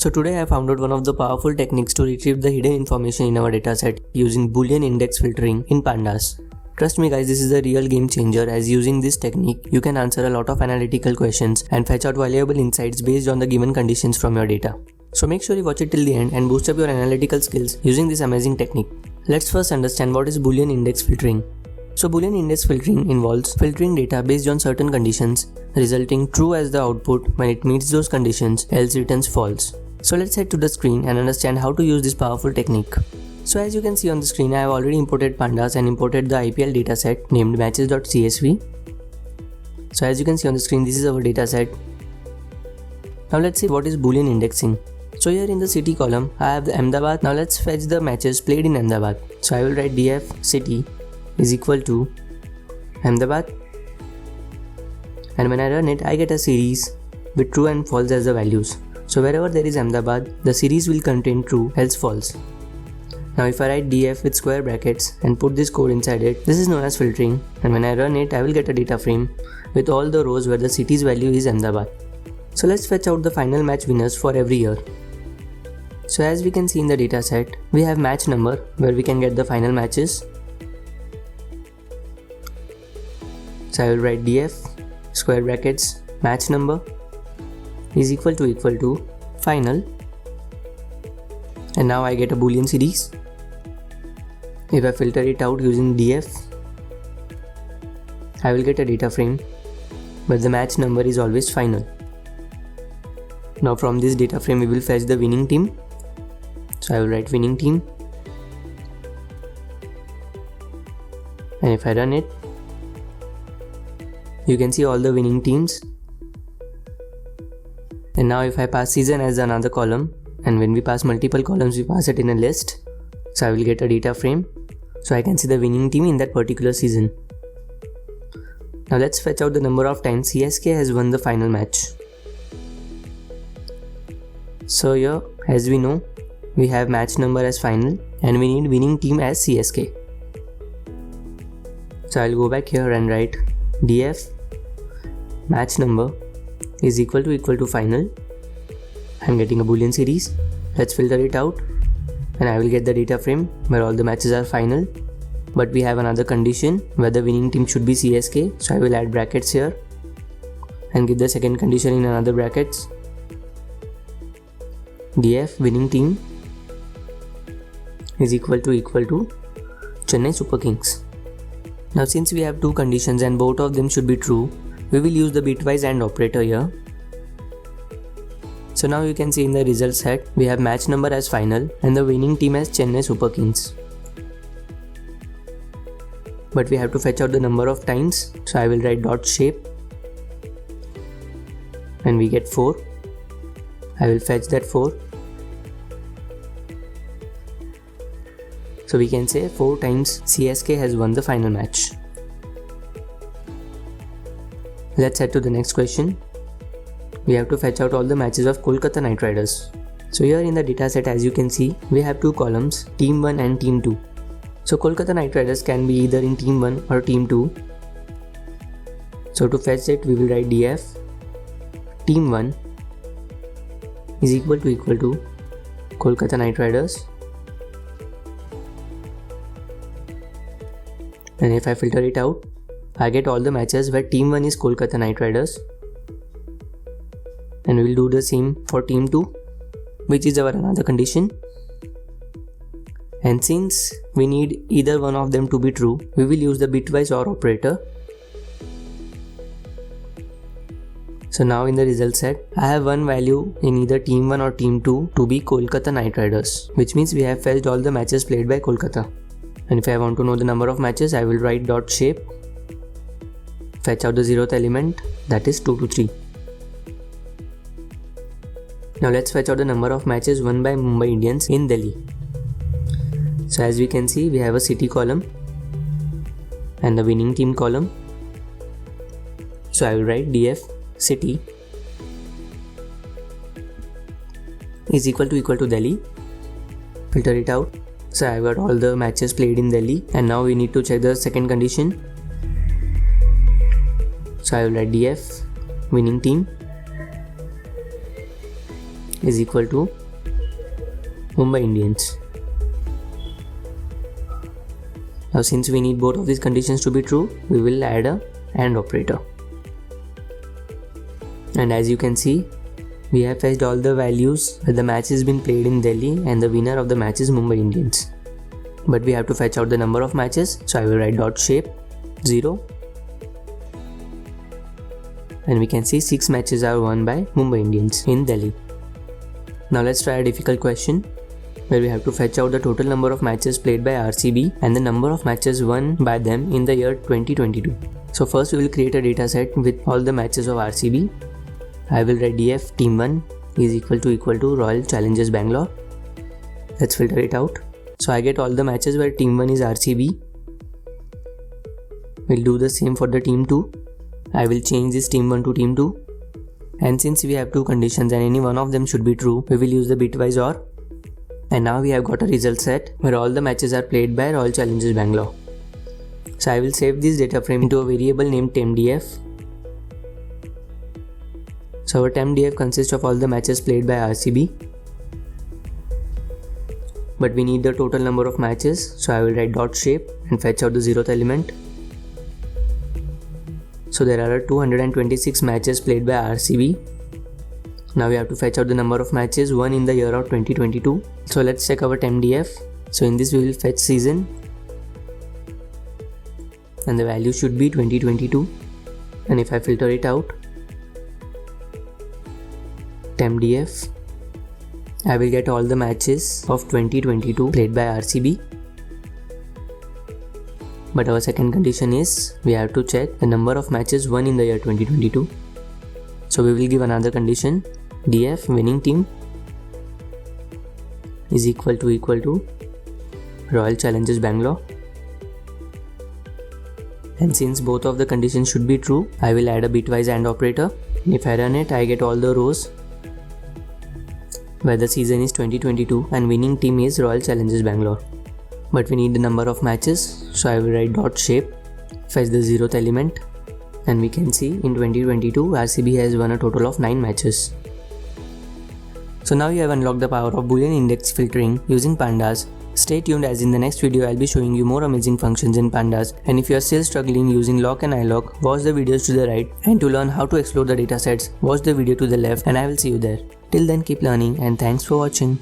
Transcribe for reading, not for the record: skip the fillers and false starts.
So today I found out one of the powerful techniques to retrieve the hidden information in our dataset using Boolean index filtering in Pandas. Trust me guys, this is a real game changer, as using this technique you can answer a lot of analytical questions and fetch out valuable insights based on the given conditions from your data. So make sure you watch it till the end and boost up your analytical skills using this amazing technique. Let's first understand what is Boolean index filtering. So Boolean index filtering involves filtering data based on certain conditions, resulting true as the output when it meets those conditions, else returns false. So let's head to the screen and understand how to use this powerful technique. So as you can see on the screen, I have already imported Pandas and imported the IPL dataset named matches.csv. So as you can see on the screen, this is our dataset. Now let's see what is Boolean indexing. So here in the city column, I have the Ahmedabad. Now let's fetch the matches played in Ahmedabad. So I will write df city is equal to Ahmedabad, and when I run it, I get a series with true and false as the values. So wherever there is Ahmedabad, the series will contain true, else false. Now if I write df with square brackets and put this code inside it, this is known as filtering, and when I run it, I will get a data frame with all the rows where the city's value is Ahmedabad. So let's fetch out the final match winners for every year. So as we can see in the dataset, we have match number where we can get the final matches. So I will write df square brackets match number is equal to final, and now I get a Boolean series. If I filter it out using df, I will get a data frame where the match number is always final. Now from this data frame we will fetch the winning team. So I will write winning team, and if I run it, you can see all the winning teams. And now if I pass season as another column, and when we pass multiple columns we pass it in a list, so I will get a data frame, so I can see the winning team in that particular season. Now let's fetch out the number of times CSK has won the final match. So here, as we know, we have match number as final and we need winning team as CSK. So I'll go back here and write df match number is equal to final. I'm getting a Boolean series. Let's filter it out and I will get the data frame where all the matches are final, but we have another condition where the winning team should be CSK, so I will add brackets here and give the second condition in another brackets. df winning team is equal to Chennai Super Kings. Now since we have two conditions and both of them should be true, we will use the bitwise AND operator here. So now you can see in the result set, we have match number as final and the winning team as Chennai Super Kings. But we have to fetch out the number of times, so I will write dot shape and we get 4. I will fetch that 4. So we can say 4 times CSK has won the final match. Let's head to the next question. We have to fetch out all the matches of Kolkata Knight Riders. So here in the dataset, as you can see, we have two columns, team 1 and team 2. So Kolkata Knight Riders can be either in team 1 or team 2. So to fetch it, we will write df team 1 is equal to Kolkata Knight Riders, and if I filter it out, I get all the matches where team 1 is Kolkata Knight Riders, and we will do the same for team 2, which is our another condition. And since we need either one of them to be true, we will use the bitwise OR operator. So now in the result set, I have one value in either team 1 or team 2 to be Kolkata Knight Riders, which means we have fetched all the matches played by Kolkata. And if I want to know the number of matches, I will write dot shape, fetch out the 0th element, that is 2 to 3. Now let's fetch out the number of matches won by Mumbai Indians in Delhi. So as we can see, we have a city column and the winning team column. So I will write df city is equal to Delhi. Filter it out. So I got all the matches played in Delhi, and now we need to check the second condition. So I will write df winning team is equal to Mumbai Indians. Now since we need both of these conditions to be true, we will add a AND operator. And as you can see, we have fetched all the values where the match has been played in Delhi and the winner of the match is Mumbai Indians. But we have to fetch out the number of matches, so I will write dot shape 0. And we can see 6 matches are won by Mumbai Indians in Delhi. Now let's try a difficult question where we have to fetch out the total number of matches played by RCB and the number of matches won by them in the year 2022. So first we will create a dataset with all the matches of RCB. I will write df team 1 is equal to Royal Challengers Bangalore. Let's filter it out. So I get all the matches where team 1 is RCB. We'll do the same for the team 2. I will change this team 1 to team 2. And since we have two conditions and any one of them should be true, we will use the bitwise OR. And now we have got a result set where all the matches are played by Royal Challengers Bangalore. So I will save this data frame into a variable named tempdf. So our tempdf consists of all the matches played by RCB. But we need the total number of matches, so I will write dot shape and fetch out the 0th element. So there are 226 matches played by RCB. Now we have to fetch out the number of matches won in the year of 2022. So let's check our tempdf. So in this we will fetch season. And the value should be 2022. And if I filter it out, tempdf, I will get all the matches of 2022 played by RCB. But our second condition is we have to check the number of matches won in the year 2022. So we will give another condition, df winning team is equal to Royal Challengers Bangalore. And since both of the conditions should be true, I will add a bitwise AND operator. If I run it, I get all the rows where the season is 2022 and winning team is Royal Challengers Bangalore. But we need the number of matches, so I will write dot shape, fetch the 0th element, and we can see in 2022 RCB has won a total of 9 matches. So now you have unlocked the power of Boolean index filtering using Pandas. Stay tuned as in the next video I'll be showing you more amazing functions in Pandas, and if you are still struggling using lock and iLock, watch the videos to the right, and to learn how to explore the datasets, watch the video to the left, and I will see you there. Till then, keep learning and thanks for watching.